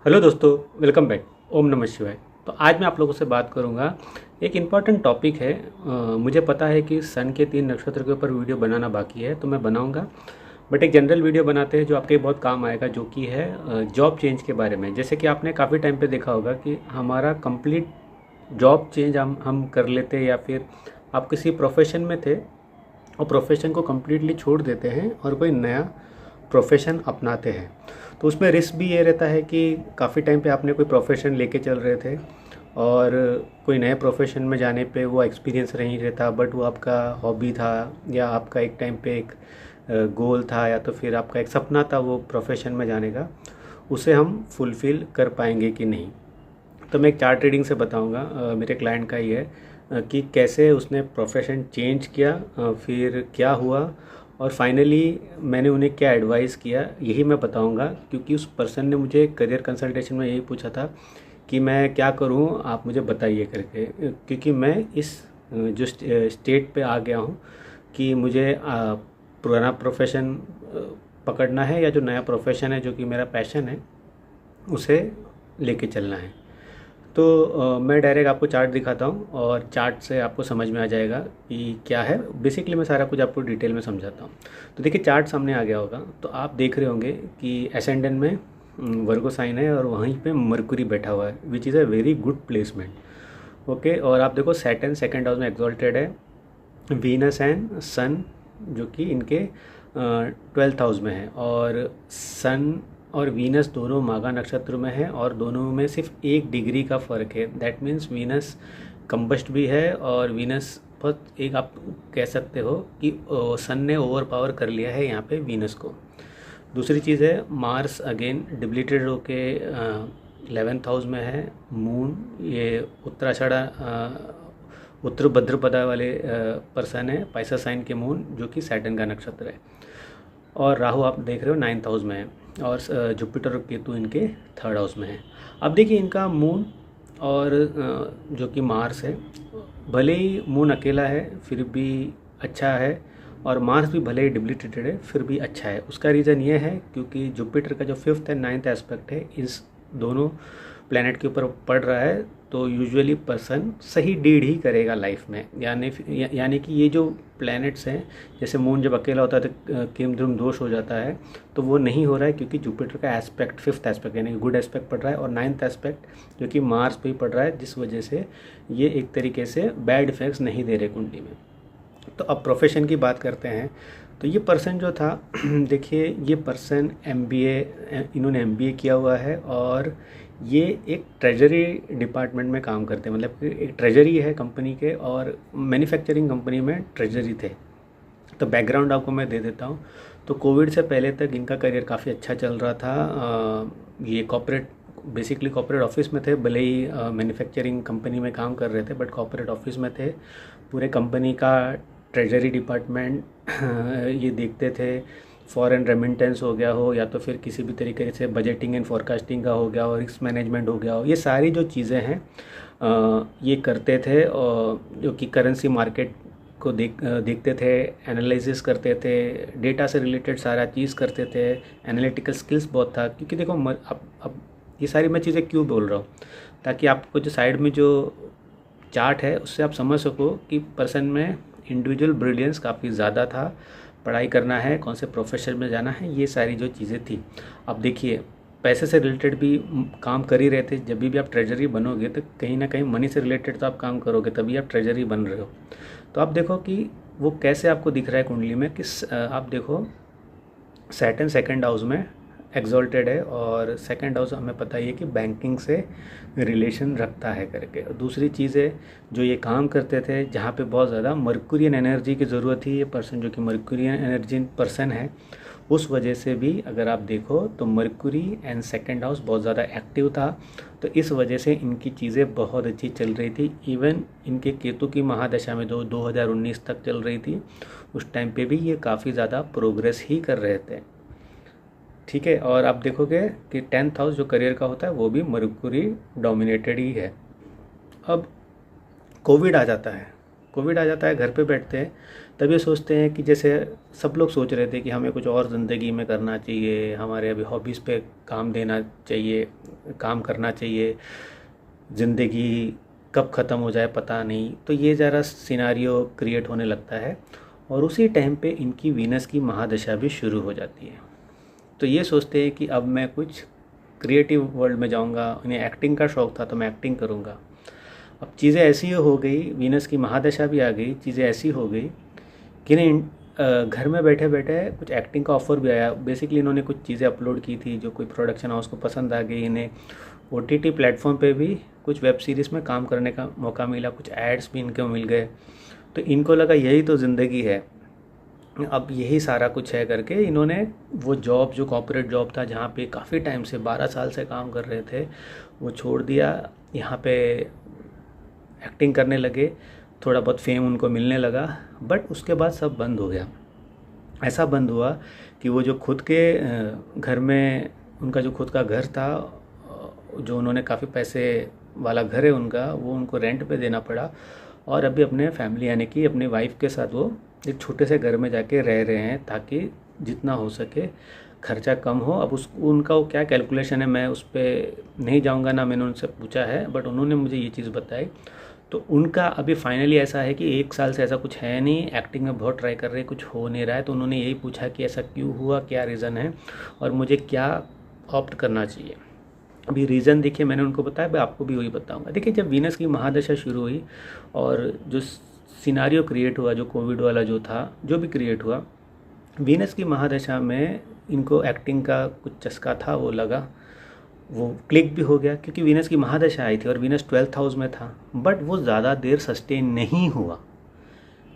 Hello दोस्तों, welcome back. ओम नमः शिवाय। तो आज मैं आप लोगों से बात करूंगा। एक इम्पॉर्टेंट टॉपिक है। मुझे पता है कि सन के 3 नक्षत्र के ऊपर वीडियो बनाना बाकी है, तो मैं बनाऊंगा। बट एक जनरल वीडियो बनाते हैं जो आपके बहुत काम आएगा, जो कि है जॉब चेंज के बारे में। जैसे कि आपने काफ़ी टाइम पे देखा होगा कि हमारा कंप्लीट जॉब चेंज हम कर लेते हैं, या फिर आप किसी प्रोफेशन में थे और प्रोफेशन को कम्प्लीटली छोड़ देते हैं और कोई नया प्रोफेशन अपनाते हैं। तो उसमें रिस्क भी ये रहता है कि काफ़ी टाइम पे आपने कोई प्रोफेशन लेके चल रहे थे और कोई नए प्रोफेशन में जाने पे वो एक्सपीरियंस नहीं रहता, बट वो आपका हॉबी था या आपका एक टाइम पे एक गोल था, या तो फिर आपका एक सपना था वो प्रोफेशन में जाने का। उसे हम फुलफ़िल कर पाएंगे कि नहीं। तो मैं एक चार्ट रीडिंग से बताऊंगा, मेरे क्लाइंट का ही है, कि कैसे उसने प्रोफेशन चेंज किया, फिर क्या हुआ और फाइनली मैंने उन्हें क्या एडवाइस किया, यही मैं बताऊंगा। क्योंकि उस पर्सन ने मुझे करियर कंसल्टेशन में यही पूछा था कि मैं क्या करूं, आप मुझे बताइए करके। क्योंकि मैं इस जो स्टेट पे आ गया हूं कि मुझे पुराना प्रोफेशन पकड़ना है, या जो नया प्रोफेशन है जो कि मेरा पैशन है उसे लेके चलना है। तो मैं डायरेक्ट आपको चार्ट दिखाता हूँ और चार्ट से आपको समझ में आ जाएगा कि क्या है। बेसिकली मैं सारा कुछ आपको डिटेल में समझाता हूँ। तो देखिए, चार्ट सामने आ गया होगा, तो आप देख रहे होंगे कि एसेंडेंट में वर्गो साइन है और वहीं पे मरकुरी बैठा हुआ है, which is a very good placement. Okay, और आप देखो सैटर्न सेकंड हाउस में एग्जॉल्टेड है, वीनस एंड सन जो कि इनके 12th हाउस में है, और सन और वीनस दोनों माघा नक्षत्र में है और दोनों में सिर्फ 1 डिग्री का फ़र्क है। दैट मीन्स वीनस कंबस्ट भी है और वीनस बहुत, एक आप कह सकते हो कि सन ने ओवर पावर कर लिया है यहाँ पे वीनस को। दूसरी चीज़ है मार्स अगेन डिप्लीटेड होके 11th हाउस में है। मून ये उत्तराषाढ़ा उत्तर भद्रपदा वाले पर्सन है, पाइसा साइन के मून, जो कि सैटर्न का नक्षत्र है। और राहु आप देख रहे हो 9th हाउस में है, और जुपिटर और केतु इनके 3rd हाउस में है। अब देखिए इनका मून और जो कि मार्स है, भले ही मून अकेला है फिर भी अच्छा है, और मार्स भी भले ही डिप्लीटेड है फिर भी अच्छा है। उसका रीज़न ये है क्योंकि जुपिटर का जो 5th एंड 9th एस्पेक्ट है इस दोनों प्लैनेट के ऊपर पड़ रहा है, तो यूजुअली पर्सन सही डीड ही करेगा लाइफ में। यानी कि ये जो प्लैनेट्स हैं, जैसे मून जब अकेला होता है तो किम ध्रुम दोष हो जाता है, तो वो नहीं हो रहा है क्योंकि जुपिटर का एस्पेक्ट 5th एस्पेक्ट यानी कि गुड एस्पेक्ट पड़ रहा है, और 9th एस्पेक्ट जो कि मार्स पे ही पड़ रहा है, जिस वजह से ये एक तरीके से बैड इफेक्ट्स नहीं दे रहे कुंडली में। तो अब प्रोफेशन की बात करते हैं। तो ये पर्सन जो था देखिए, ये पर्सन इन्होंने एमबीए किया हुआ है, और ये एक ट्रेजरी डिपार्टमेंट में काम करते हैं। मतलब कि एक ट्रेजरी है कंपनी के, और मैन्युफैक्चरिंग कंपनी में ट्रेजरी थे। तो बैकग्राउंड आपको मैं दे देता हूँ। तो कोविड से पहले तक इनका करियर काफ़ी अच्छा चल रहा था। ये बेसिकली कॉर्पोरेट ऑफिस में थे, भले ही मैन्युफैक्चरिंग कंपनी में काम कर रहे थे, बट कॉर्पोरेट ऑफिस में थे। पूरे कंपनी का ट्रेजरी डिपार्टमेंट ये देखते थे। फॉरेन रेमिटेंस हो गया हो, या तो फिर किसी भी तरीके से बजटिंग एंड फोरकास्टिंग का हो गया हो, रिस्क मैनेजमेंट हो गया हो, ये सारी जो चीज़ें हैं ये करते थे। और जो कि करेंसी मार्केट को देखते थे, एनालिसिस करते थे, डेटा से रिलेटेड सारा चीज़ करते थे। एनालिटिकल स्किल्स बहुत था। क्योंकि देखो अब ये सारी मैं चीज़ें क्यों बोल रहा हूँ, ताकि आपको जो साइड में जो चार्ट है उससे आप समझ सको कि पर्सन में इंडिविजुअल ब्रिलियंस काफ़ी ज़्यादा था। पढ़ाई करना है, कौन से प्रोफेशन में जाना है, ये सारी जो चीज़ें थी। अब देखिए, पैसे से रिलेटेड भी काम कर ही रहे थे। जब भी आप ट्रेजरी बनोगे तो कहीं ना कहीं मनी से रिलेटेड तो आप काम करोगे, तभी आप ट्रेजरी बन रहे हो। तो आप देखो कि वो कैसे आपको दिख रहा है कुंडली में। आप देखो सैटर्न सेकंड हाउस में एग्जॉल्टेड है, और सेकंड हाउस हमें पता ही है कि बैंकिंग से रिलेशन रखता है करके। दूसरी चीज़ है, जो ये काम करते थे जहाँ पे बहुत ज़्यादा मर्कुरियन एनर्जी की ज़रूरत थी, ये पर्सन जो कि मर्कुरियन एनर्जी पर्सन है, उस वजह से भी अगर आप देखो तो मर्कुरी एंड सेकंड हाउस बहुत ज़्यादा एक्टिव था। तो इस वजह से इनकी चीज़ें बहुत अच्छी चल रही थी। इवन इनके केतु की महादशा में 2019 तक चल रही थी, उस टाइम पे भी ये काफ़ी ज़्यादा प्रोग्रेस ही कर रहे थे। ठीक है, और आप देखोगे कि 10th हाउस जो करियर का होता है वो भी मर्कुरी डोमिनेटेड ही है। अब कोविड आ जाता है। कोविड आ जाता है, घर पे बैठते हैं, तब ये सोचते हैं कि जैसे सब लोग सोच रहे थे कि हमें कुछ और ज़िंदगी में करना चाहिए, हमारे अभी हॉबीज़ पे काम देना चाहिए, काम करना चाहिए, ज़िंदगी कब ख़त्म हो जाए पता नहीं। तो ये ज़रा सिनारियो क्रिएट होने लगता है और उसी टाइम पे इनकी वीनस की महादशा भी शुरू हो जाती है। तो ये सोचते हैं कि अब मैं कुछ क्रिएटिव वर्ल्ड में जाऊंगा, उन्हें एक्टिंग का शौक़ था तो मैं एक्टिंग करूंगा। अब चीज़ें ऐसी हो गई, वीनस की महादशा भी आ गई, चीज़ें ऐसी हो गई कि घर में बैठे बैठे कुछ एक्टिंग का ऑफ़र भी आया। बेसिकली इन्होंने कुछ चीज़ें अपलोड की थी जो कोई प्रोडक्शन हाउस को पसंद आ गई, इन्हें OTT प्लेटफॉर्म पे भी कुछ वेब सीरीज़ में काम करने का मौका मिला, कुछ एड्स भी इनको मिल गए। तो इनको लगा यही तो ज़िंदगी है, अब यही सारा कुछ है करके इन्होंने वो जॉब जो कॉर्पोरेट जॉब था जहाँ पे काफ़ी टाइम से 12 साल से काम कर रहे थे वो छोड़ दिया। यहाँ पे एक्टिंग करने लगे, थोड़ा बहुत फेम उनको मिलने लगा, बट उसके बाद सब बंद हो गया। ऐसा बंद हुआ कि वो जो खुद के घर में, उनका जो खुद का घर था, जो उन्होंने काफ़ी पैसे वाला घर है उनका, वो उनको रेंट पे देना पड़ा और अभी अपने फैमिली यानी कि अपनी वाइफ के साथ वो एक छोटे से घर में जाके रह रहे हैं ताकि जितना हो सके खर्चा कम हो। अब उनका वो क्या कैलकुलेशन है मैं उस पर नहीं जाऊंगा, ना मैंने उनसे पूछा है, बट उन्होंने मुझे ये चीज़ बताई। तो उनका अभी फाइनली ऐसा है कि 1 साल से ऐसा कुछ है नहीं, एक्टिंग में बहुत ट्राई कर रहे हैं, कुछ हो नहीं रहा है। तो उन्होंने यही पूछा कि ऐसा क्यों हुआ, क्या रीज़न है और मुझे क्या ऑप्ट करना चाहिए। अभी रीज़न देखिए मैंने उनको बताया, मैं आपको भी वही बताऊंगा। देखिए जब वीनस की महादशा शुरू हुई और जो सिनारियो क्रिएट हुआ, जो कोविड वाला जो था, जो भी क्रिएट हुआ, वीनस की महादशा में इनको एक्टिंग का कुछ चस्का था, वो लगा, वो क्लिक भी हो गया क्योंकि वीनस की महादशा आई थी और वीनस 12th हाउस में था। बट वो ज़्यादा देर सस्टेन नहीं हुआ।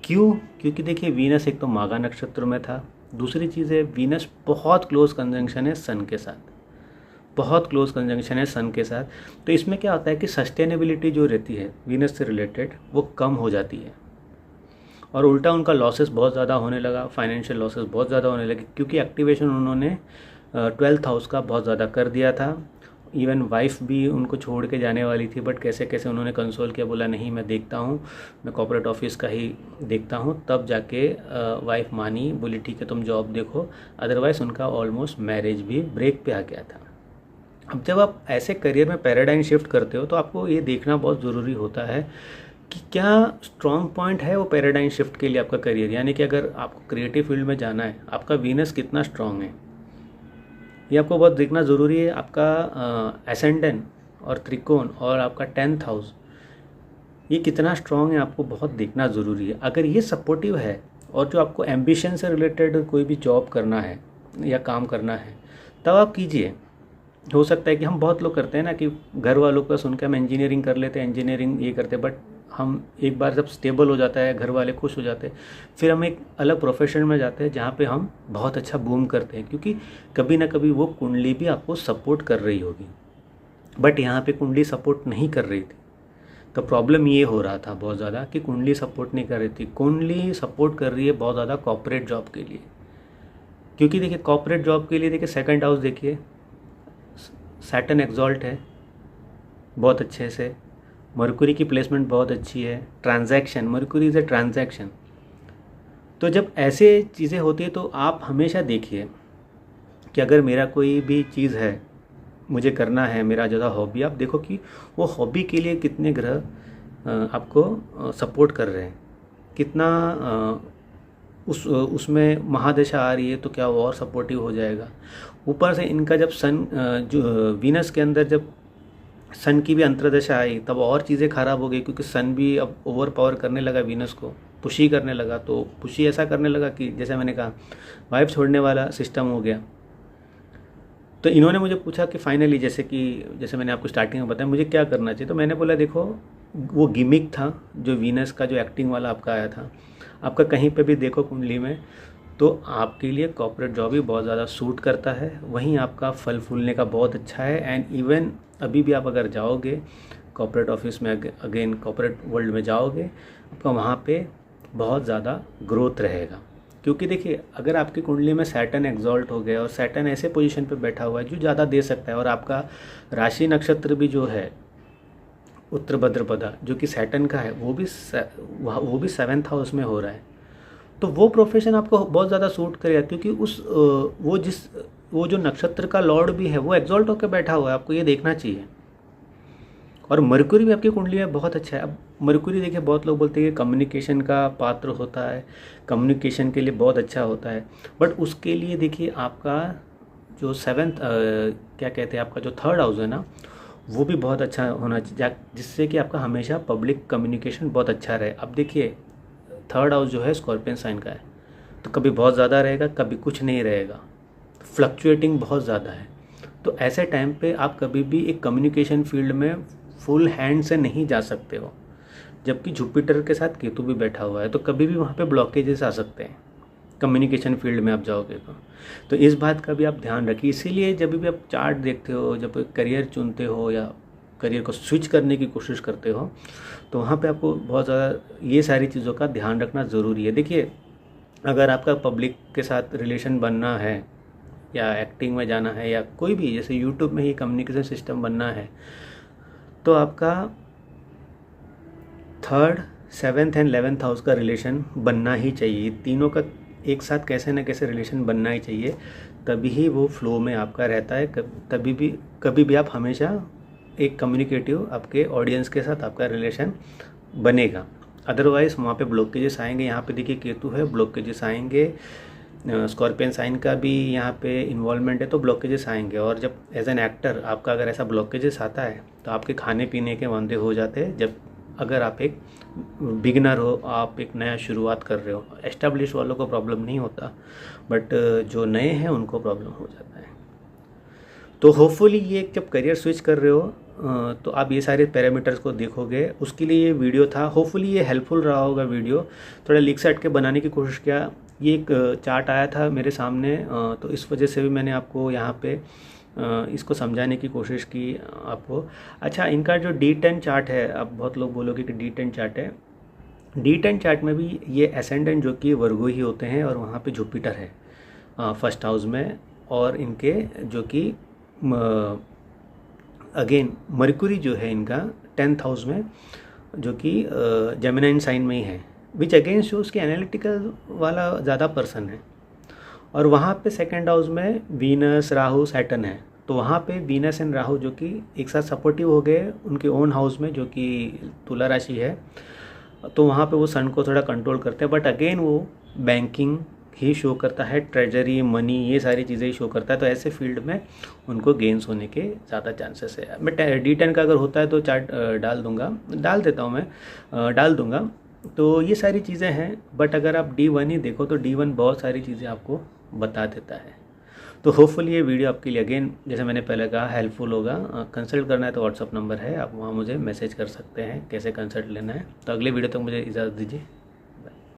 क्यों? क्योंकि देखिए वीनस एक तो माघा नक्षत्र में था, दूसरी चीज़ है वीनस बहुत क्लोज कंजंक्शन है सन के साथ, बहुत क्लोज कंजंक्शन है सन के साथ। तो इसमें क्या होता है कि सस्टेनेबिलिटी जो रहती है वीनस से रिलेटेड वो कम हो जाती है और उल्टा उनका लॉसेस बहुत ज़्यादा होने लगा, फाइनेंशियल लॉसेस बहुत ज़्यादा होने लगे क्योंकि एक्टिवेशन उन्होंने 12th हाउस का बहुत ज़्यादा कर दिया था। इवन वाइफ भी उनको छोड़ के जाने वाली थी, बट कैसे कैसे उन्होंने कंसोल किया, बोला नहीं मैं देखता हूँ, मैं कॉर्पोरेट ऑफिस का ही देखता हूँ। तब जाके वाइफ मानी, बोली ठीक है तुम जॉब देखो, अदरवाइज़ उनका ऑलमोस्ट मैरिज भी ब्रेक पे आ गया था। अब जब आप ऐसे करियर में पैराडाइम शिफ्ट करते हो तो आपको ये देखना बहुत ज़रूरी होता है कि क्या स्ट्रॉन्ग पॉइंट है वो पैराडाइम शिफ्ट के लिए आपका करियर। यानी कि अगर आपको क्रिएटिव फील्ड में जाना है, आपका वीनस कितना स्ट्रॉन्ग है ये आपको बहुत देखना ज़रूरी है। आपका एसेंडेंट और त्रिकोण और आपका 10th हाउस ये कितना स्ट्रॉन्ग है आपको बहुत देखना ज़रूरी है। अगर ये सपोर्टिव है और जो आपको एम्बिशन से रिलेटेड कोई भी जॉब करना है या काम करना है तब आप कीजिए। हो सकता है कि हम बहुत लोग करते हैं ना कि घर वालों का सुन के हम इंजीनियरिंग कर लेते हैं, इंजीनियरिंग ये करते हैं, बट हम एक बार जब स्टेबल हो जाता है, घर वाले खुश हो जाते हैं, फिर हम एक अलग प्रोफेशन में जाते हैं जहाँ पे हम बहुत अच्छा बूम करते हैं क्योंकि कभी ना कभी वो कुंडली भी आपको सपोर्ट कर रही होगी। बट यहाँ पे कुंडली सपोर्ट नहीं कर रही थी, तो प्रॉब्लम ये हो रहा था बहुत ज़्यादा कि कुंडली सपोर्ट नहीं कर रही थी। कुंडली सपोर्ट कर रही है बहुत ज़्यादा कॉर्पोरेट जॉब के लिए, क्योंकि देखिए कॉर्पोरेट जॉब के लिए देखिए 2nd हाउस देखिए सैटर्न एक्सॉल्ट है बहुत अच्छे से, मरकुरी की प्लेसमेंट बहुत अच्छी है, transaction, Mercury is a transaction. तो जब ऐसे चीज़ें होती है तो आप हमेशा देखिए कि अगर मेरा कोई भी चीज़ है मुझे करना है, मेरा ज़्यादा हॉबी, आप देखो कि वो हॉबी के लिए कितने ग्रह आपको सपोर्ट कर रहे हैं, कितना उसमें महादशा आ रही है तो क्या वो और सपोर्टिव हो जाएगा। ऊपर से इनका जब सन जो वीनस के अंदर जब सन की भी अंतर्दशा आई तब और चीज़ें ख़राब हो गई क्योंकि सन भी अब ओवर पावर करने लगा वीनस को, पुशी करने लगा। तो पुशी ऐसा करने लगा कि जैसे मैंने कहा वाइफ छोड़ने वाला सिस्टम हो गया। तो इन्होंने मुझे पूछा कि फाइनली जैसे मैंने आपको स्टार्टिंग में बताया मुझे क्या करना चाहिए, तो मैंने बोला देखो वो गिमिक था जो वीनस का जो एक्टिंग वाला आपका आया था, आपका कहीं पे भी देखो कुंडली में, तो आपके लिए कॉर्पोरेट जॉब ही बहुत ज़्यादा सूट करता है, वहीं आपका फल फूलने का बहुत अच्छा है। एंड इवन अभी भी आप अगर जाओगे कॉर्पोरेट ऑफिस में, अगेन कॉर्पोरेट वर्ल्ड में जाओगे, आपका वहाँ पे बहुत ज़्यादा ग्रोथ रहेगा। क्योंकि देखिए अगर आपकी कुंडली में सैटर्न एक्सॉल्ट हो गया और सैटर्न ऐसे पोजीशन पे बैठा हुआ है जो ज़्यादा दे सकता है और आपका राशि नक्षत्र भी जो है उत्तर भाद्रपदा जो कि सैटर्न का है, वो भी 7th हाउस में हो रहा है। तो वो प्रोफेशन आपको बहुत ज़्यादा सूट करेगा, क्योंकि वो जो नक्षत्र का लॉर्ड भी है वो एग्जॉल्ट होकर बैठा हुआ है, आपको ये देखना चाहिए। और मरकुरी भी आपकी कुंडली में बहुत अच्छा है। अब मरकुरी देखिए, बहुत लोग बोलते हैं कि कम्युनिकेशन का पात्र होता है, कम्युनिकेशन के लिए बहुत अच्छा होता है, बट उसके लिए देखिए आपका जो 7th क्या कहते हैं, आपका जो 3rd हाउस है ना, वो भी बहुत अच्छा होना चाहिए, जिससे कि आपका हमेशा पब्लिक कम्युनिकेशन बहुत अच्छा रहे। अब देखिए 3rd हाउस जो है स्कॉर्पियन साइन का है, तो कभी बहुत ज़्यादा रहेगा, कभी कुछ नहीं रहेगा, फ्लक्चुएटिंग बहुत ज़्यादा है। तो ऐसे टाइम पे आप कभी भी एक कम्युनिकेशन फील्ड में फुल हैंड से नहीं जा सकते हो। जबकि जुपिटर के साथ केतु भी बैठा हुआ है, तो कभी भी वहाँ पे ब्लॉकेजेस आ सकते हैं कम्युनिकेशन फील्ड में आप जाओगे तो इस बात का भी आप ध्यान रखिए। इसीलिए जब भी आप चार्ट देखते हो, जब करियर चुनते हो या करियर को स्विच करने की कोशिश करते हो, तो वहाँ पे आपको बहुत ज़्यादा ये सारी चीज़ों का ध्यान रखना ज़रूरी है। देखिए, अगर आपका पब्लिक के साथ रिलेशन बनना है या एक्टिंग में जाना है या कोई भी जैसे यूट्यूब में ही कम्युनिकेशन सिस्टम बनना है, तो आपका 3rd, 7th and 11th house का रिलेशन बनना ही चाहिए। तीनों का एक साथ कैसे ना कैसे रिलेशन बनना ही चाहिए, तभी ही वो फ्लो में आपका रहता है। कभी भी आप हमेशा एक कम्युनिकेटिव आपके ऑडियंस के साथ आपका रिलेशन बनेगा। अदरवाइज़ वहाँ पे ब्लॉकेजेस आएंगे। यहाँ पे देखिए केतु है, ब्लॉकेजेस आएंगे। स्कॉर्पियन साइन का भी यहाँ पे इन्वॉल्वमेंट है, तो ब्लॉकेजेस आएंगे। और जब एज एन एक्टर आपका अगर ऐसा ब्लॉकेजेस आता है, तो आपके खाने पीने के वांदे हो जाते हैं। जब अगर आप एक बिगिनर हो, आप एक नया शुरुआत कर रहे हो, एस्टेब्लिश वालों को प्रॉब्लम नहीं होता, बट जो नए हैं उनको प्रॉब्लम हो जाता है। तो होपफुली ये जब करियर स्विच कर रहे हो तो आप ये सारे पैरामीटर्स को देखोगे, उसके लिए ये वीडियो था। होपफुली ये हेल्पफुल रहा होगा वीडियो। थोड़ा लिख से हट के बनाने की कोशिश किया। ये एक चार्ट आया था मेरे सामने, तो इस वजह से भी मैंने आपको यहाँ पे इसको समझाने की कोशिश की आपको। अच्छा, इनका जो D10 चार्ट है, अब बहुत लोग बोलोगे कि D10 चार्ट है। D10 चार्ट में भी ये एसेंडेंट जो कि वर्गो ही होते हैं, और वहाँ पे जुपिटर है 1st हाउस में, और इनके जो कि अगेन मरकुरी जो है इनका 10th हाउस में, जो कि जेमिनाइन साइन में ही है, विच अगेन शोज कि एनालिटिकल वाला ज़्यादा पर्सन है। और वहाँ पे 2nd हाउस में वीनस, राहु, सैटर्न है, तो वहाँ पे वीनस एंड राहु जो कि एक साथ सपोर्टिव हो गए उनके ओन हाउस में, जो कि तुला राशि है, तो वहाँ पे वो सन को थोड़ा कंट्रोल करते हैं। बट अगेन वो बैंकिंग ही शो करता है, ट्रेजरी, मनी, ये सारी चीज़ें ही शो करता है। तो ऐसे फील्ड में उनको गेंस होने के ज़्यादा चांसेस है। मैं D10 का अगर होता है तो चार्ट डाल देता हूँ, मैं डाल दूँगा। तो ये सारी चीज़ें हैं। बट अगर आप D1 ही देखो तो D1 बहुत सारी चीज़ें आपको बता देता है। तो होपफुली ये वीडियो आपके लिए अगेन, जैसे मैंने पहले कहा, हेल्पफुल होगा। कंसल्ट करना है तो व्हाट्सअप नंबर है, आप वहाँ मुझे मैसेज कर सकते हैं कैसे कंसल्ट लेना है। तो अगले वीडियो तक मुझे इजाज़त दीजिए।